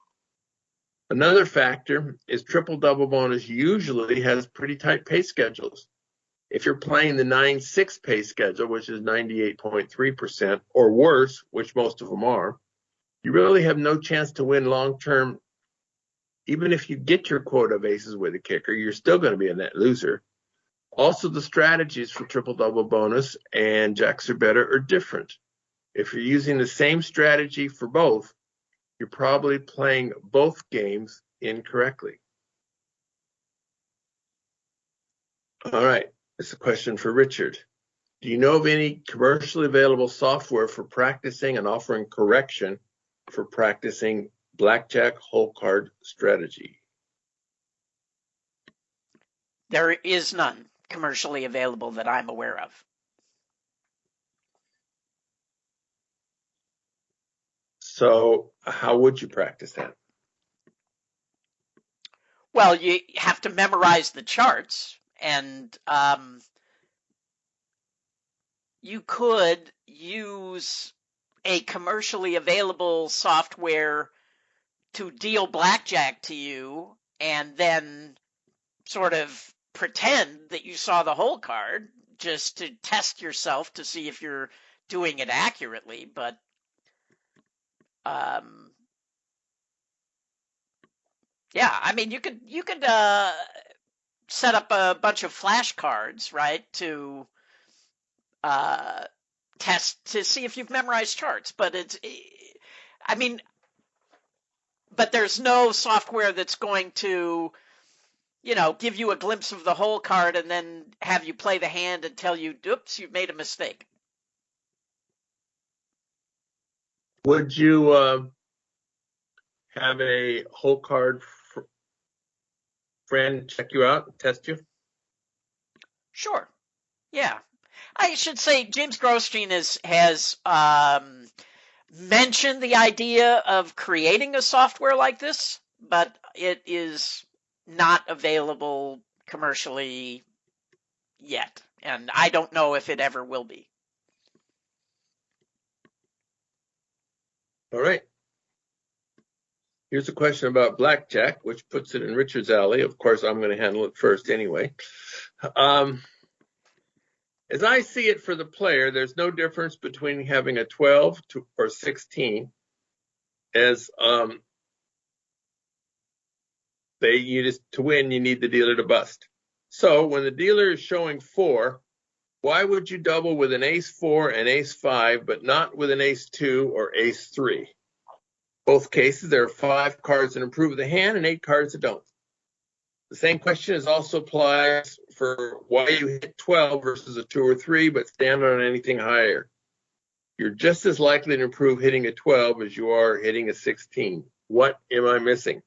Another factor is triple-double bonus usually has pretty tight pay schedules. If you're playing the 9-6 pay schedule, which is 98.3%, or worse, which most of them are, you really have no chance to win long-term. Even if you get your quota of aces with a kicker, you're still going to be a net loser. Also, the strategies for triple-double bonus and jacks or better are different. If you're using the same strategy for both, you're probably playing both games incorrectly. All right, this is a question for Richard. Do you know of any commercially available software for practicing and offering correction for practicing blackjack whole card strategy? There is none commercially available that I'm aware of. So how would you practice that? Well, you have to memorize the charts, and you could use a commercially available software to deal blackjack to you and then sort of pretend that you saw the whole card just to test yourself to see if you're doing it accurately. But yeah, I mean, you could set up a bunch of flashcards, right, to test to see if you've memorized charts. But but there's no software that's going to, give you a glimpse of the whole card and then have you play the hand and tell you, oops, you've made a mistake. Would you have a whole card friend check you out and test you? Sure. Yeah. I should say James Grosjean has mentioned the idea of creating a software like this, but it is not available commercially yet, and I don't know if it ever will be. All right. Here's a question about blackjack, which puts it in Richard's alley. Of course, I'm going to handle it first anyway. As I see it for the player, there's no difference between having a 12 or 16. As to win, you need the dealer to bust. So when the dealer is showing 4, why would you double with an ace 4 and ace 5, but not with an ace 2 or ace 3? Both cases, there are 5 cards that improve the hand and 8 cards that don't. The same question is also applies for why you hit 12 versus a 2 or 3, but stand on anything higher. You're just as likely to improve hitting a 12 as you are hitting a 16. What am I missing?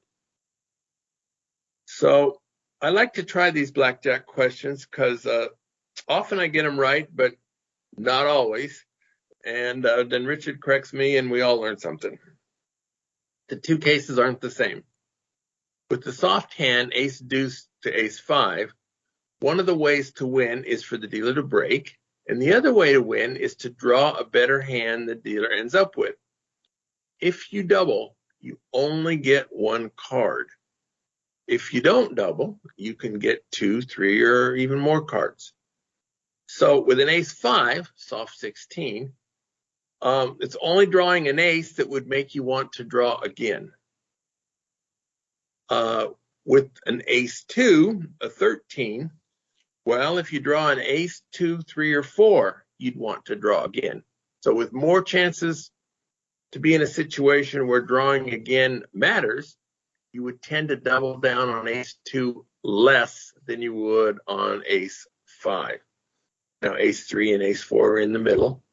So I like to try these blackjack questions because often I get them right, but not always. And then Richard corrects me and we all learn something. The 2 cases aren't the same. With the soft hand, ace deuce to ace 5, one of the ways to win is for the dealer to break, and the other way to win is to draw a better hand the dealer ends up with. If you double, you only get 1 card. If you don't double, you can get 2, 3, or even more cards. So with an ace 5, soft 16, it's only drawing an ace that would make you want to draw again. With an ace 2, a 13, well, if you draw an ace 2, 3, or 4, you'd want to draw again. So with more chances to be in a situation where drawing again matters, you would tend to double down on ace 2 less than you would on ace 5. Now, ace 3 and ace 4 are in the middle,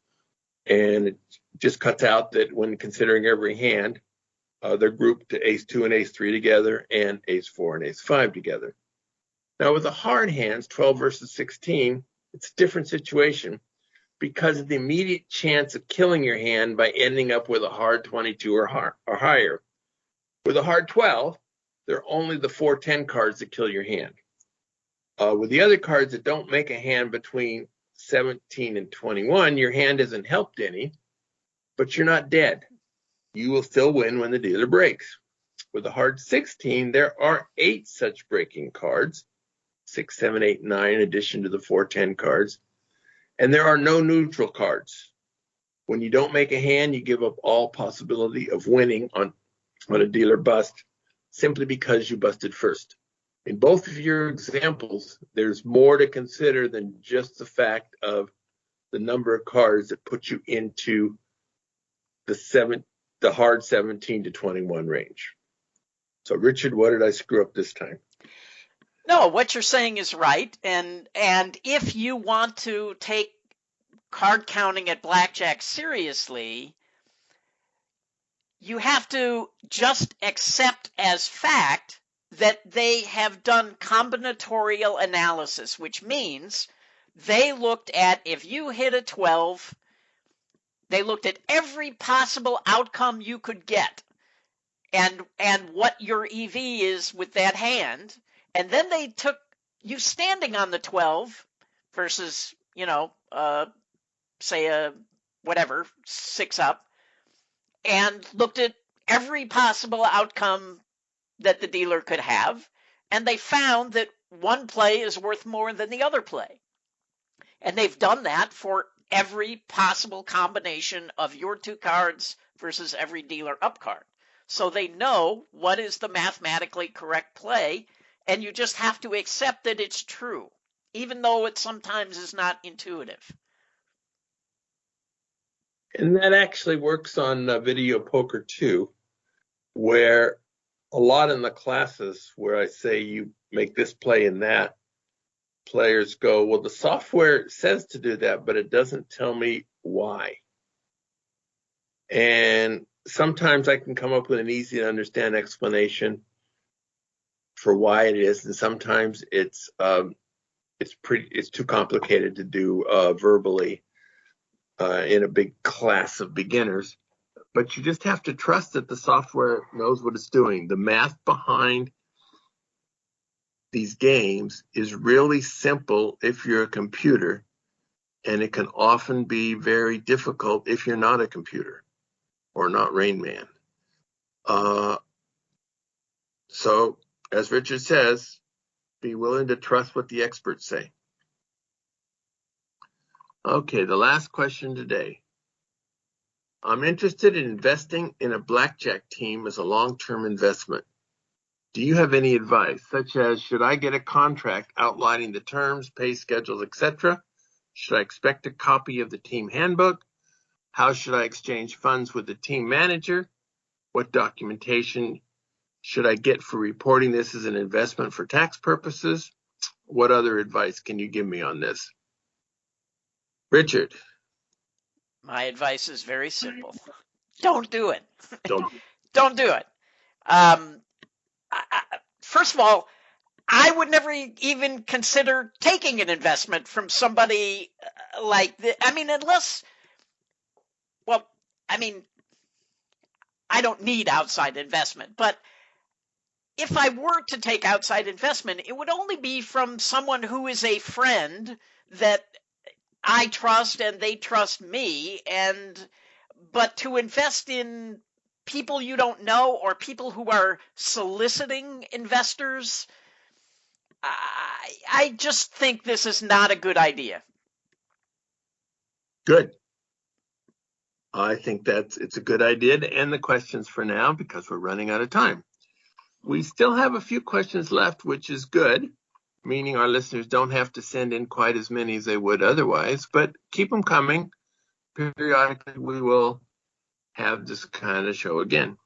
and it just cuts out that when considering every hand, they're grouped to ace 2 and ace 3 together and ace 4 and ace 5 together. Now, with the hard hands, 12 versus 16, it's a different situation because of the immediate chance of killing your hand by ending up with a hard 22 or higher. With a hard 12, there are only the 4-10 cards that kill your hand. With the other cards that don't make a hand between 17 and 21, your hand isn't helped any, but you're not dead. You will still win when the dealer breaks. With a hard 16, there are 8 such breaking cards, 6, 7, 8, 9, in addition to the 4-10 cards. And there are no neutral cards. When you don't make a hand, you give up all possibility of winning on a dealer bust simply because you busted first. In both of your examples, there's more to consider than just the fact of the number of cards that put you into the hard 17 to 21 range. So, Richard, what did I screw up this time? No, what you're saying is right. And if you want to take card counting at blackjack seriously, you have to just accept as fact that they have done combinatorial analysis, which means they looked at if you hit a 12, They looked at every possible outcome you could get and what your EV is with that hand. And then they took you standing on the 12 versus, say a whatever, 6 up, and looked at every possible outcome that the dealer could have. And they found that one play is worth more than the other play. And they've done that for every possible combination of your 2 cards versus every dealer up card. So they know what is the mathematically correct play, and you just have to accept that it's true, even though it sometimes is not intuitive. And that actually works on video poker too, where a lot in the classes where I say you make this play and that, players go, well, the software says to do that, but it doesn't tell me why. And sometimes I can come up with an easy to understand explanation for why it is, and sometimes it's too complicated to do verbally in a big class of beginners. But you just have to trust that the software knows what it's doing. The math behind these games is really simple if you're a computer, and it can often be very difficult if you're not a computer or not Rain Man. So, as Richard says, be willing to trust what the experts say. Okay, the last question today. I'm interested in investing in a blackjack team as a long-term investment. Do you have any advice, such as should I get a contract outlining the terms, pay schedules, etc.? Should I expect a copy of the team handbook? How should I exchange funds with the team manager? What documentation should I get for reporting this as an investment for tax purposes? What other advice can you give me on this? Richard. My advice is very simple. Don't do it. Don't do it. First of all, I would never even consider taking an investment from somebody like this. I mean, I don't need outside investment, but if I were to take outside investment, it would only be from someone who is a friend that I trust and they trust me. But to invest in people you don't know or people who are soliciting investors, I just think this is not a good idea. Good. I think it's a good idea to end the questions for now because we're running out of time. We still have a few questions left, which is good, meaning our listeners don't have to send in quite as many as they would otherwise, but keep them coming. Periodically, we will have this kind of show again.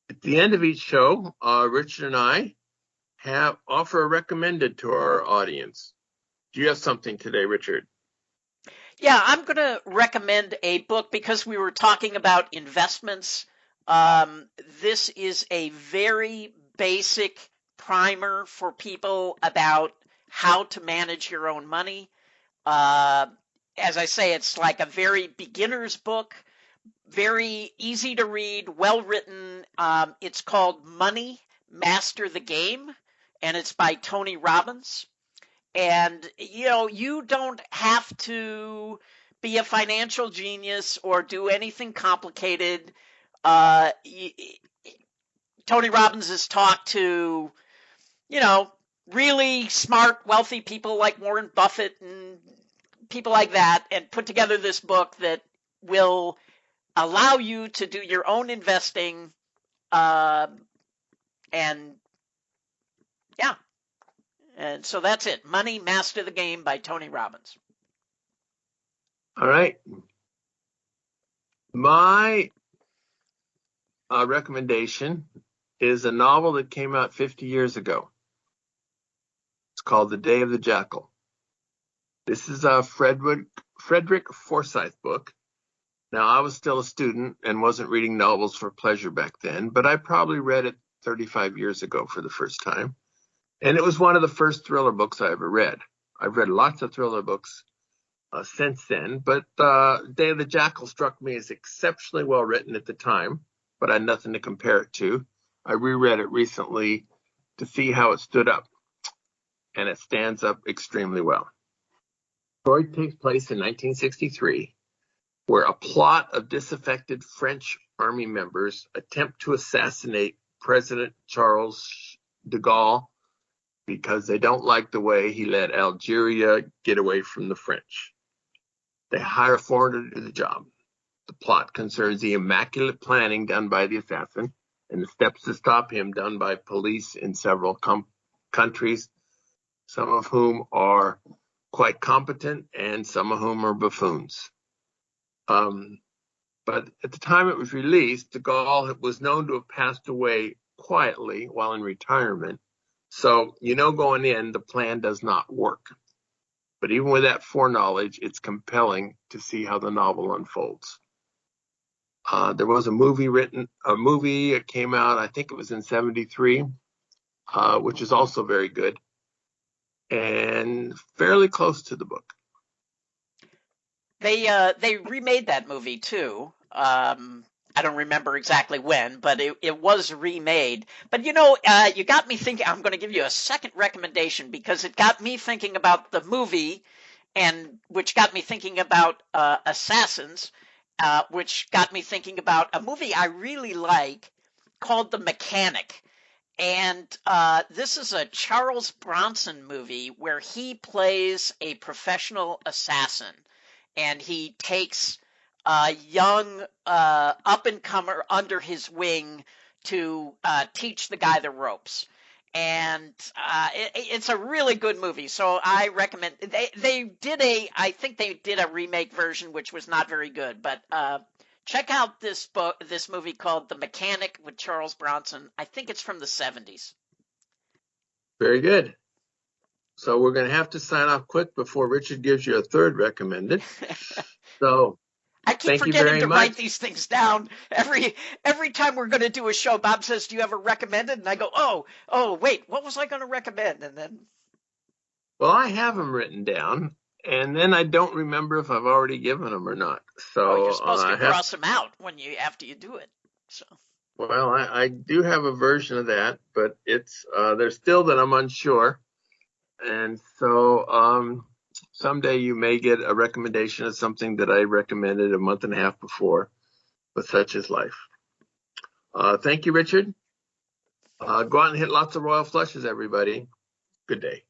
At the end of each show, Richard and I offer a recommended to our audience. Do you have something today, Richard? Yeah, I'm going to recommend a book because we were talking about investments. This is a very basic primer for people about how to manage your own money. As I say, it's like a very beginner's book, very easy to read, well written. It's called Money, Master the Game, and it's by Tony Robbins. And, you don't have to be a financial genius or do anything complicated. Tony Robbins has talked to, really smart, wealthy people like Warren Buffett and people like that, and put together this book that will allow you to do your own investing. And so that's it. Money, Master the Game by Tony Robbins. All right. My recommendation is a novel that came out 50 years ago. It's called The Day of the Jackal. This is a Frederick Forsyth book. Now, I was still a student and wasn't reading novels for pleasure back then, but I probably read it 35 years ago for the first time. And it was one of the first thriller books I ever read. I've read lots of thriller books, since then. But Day of the Jackal struck me as exceptionally well written at the time, but I had nothing to compare it to. I reread it recently to see how it stood up, and it stands up extremely well. The story takes place in 1963, where a plot of disaffected French army members attempt to assassinate President Charles de Gaulle because they don't like the way he let Algeria get away from the French. They hire a foreigner to do the job. The plot concerns the immaculate planning done by the assassin and the steps to stop him done by police in several countries, some of whom are quite competent and some of whom are buffoons. But at the time it was released, de Gaulle was known to have passed away quietly while in retirement. So, going in, the plan does not work. But even with that foreknowledge, it's compelling to see how the novel unfolds. There was a movie it came out, I think it was in 73, which is also very good and fairly close to the book. They remade that movie too. I don't remember exactly when, but it was remade. But you got me thinking. I'm going to give you a second recommendation because it got me thinking about the movie, and which got me thinking about assassins, which got me thinking about a movie I really like called The Mechanic. And this is a Charles Bronson movie where he plays a professional assassin, and he takes a young up-and-comer under his wing to teach the guy the ropes. And it's a really good movie, so I recommend. I think they did a remake version, which was not very good, but check out this movie called The Mechanic with Charles Bronson. I think it's from the 70s. Very good. So we're going to have to sign off quick before Richard gives you a third recommended. So I keep forgetting to write these things down. Every time we're going to do a show, Bob says, "Do you have a recommended?" And I go, "Oh, wait, what was I going to recommend?" And then, well, I have them written down, and then I don't remember if I've already given them or not. So you're supposed to cross them out after you do it. So. Well, I do have a version of that, but it's there's still that I'm unsure, and so someday you may get a recommendation of something that I recommended a month and a half before, but such is life. Thank you, Richard. Go out and hit lots of royal flushes, everybody. Good day.